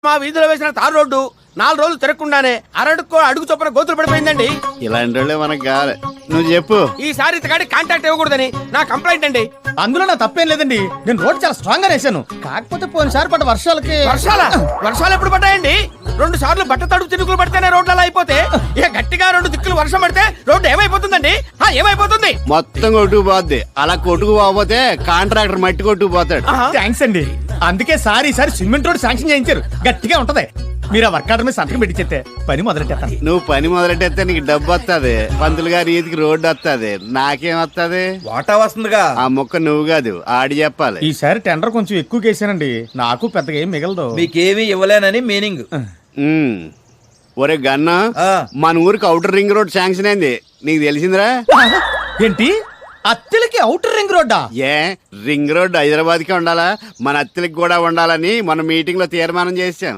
మా వీధిలో వేసిన తారు రోడ్డు 4 రోజులు తిరగకుండానే అడుగు చొప్పున గోతులు పడిపోయిందండి. ఇలాంటి వాళ్ళే మనకు కావాలి. నువ్వు చెప్పు. ఈసారి ఇతగాడి కాంటాక్ట్ ఇవ్వకూడదని నా కంప్లైంట్ అండి. అందులో నా తప్పేం లేదండి. నేను రోడ్ చాలా స్ట్రాంగ్ గా వేసాను. కాకపోతే పోయినసారి పడ్డ వర్షాలు ఎప్పుడు పడ్డాయండి? 2 సార్లు బట్ట తడుపు తిరుగులు పడితేనే రోడ్లు అలా అయిపోతే ఇక గట్టిగా 2 దిక్కులు వర్షం పడితే రోడ్డు ఏమైపోతుందండి? ఏమైపోతుంది? మొత్తం కొట్టుకుపోద్ది. అలా కొట్టుకుపోతే కాంట్రాక్టర్ మట్టి కొట్టుకుపోతాడు. థ్యాంక్స్ అండి. అందుకే సారి సిమెంట్ రోడ్ శాంక్షన్ చేయించారు. గట్టిగా ఉంటది. మీరు ఆ వర్క్ ఆర్డర్ మీద సంతకం పెట్టి చెప్తే పని మొదలెట్టేస్తాను. నువ్వు పని మొదలెట్టేస్తే నీకు డబ్బు వస్తుంది. పంతులు గారి ఈదికి రోడ్డు వస్తుంది. నాకేం వస్తుంది? వాటా వస్తుందిగా. ఆ మొక్క నువ్వు కాదు, ఆడి చెప్పాలి. ఈసారి టెండర్ కొంచెం ఎక్కువ కేసానండి. నాకు పెద్దగా ఏం మిగలదు. మీకేమీ ఇవ్వలేనని మీనింగ్. ఒరే గన్న, మన ఊరికి అవుటర్ రింగ్ రోడ్ శాంక్షన్ అయింది. నీకు తెలిసిందిరా? ఏంటి అత్తెలకి అవుటర్ రింగ్ రోడ్డా? ఏ రింగ్ రోడ్ హైదరాబాద్ కి ఉండాలా? మన అత్తెలకి కూడా ఉండాలని మన మీటింగ్ లో తీర్మానం చేశాం.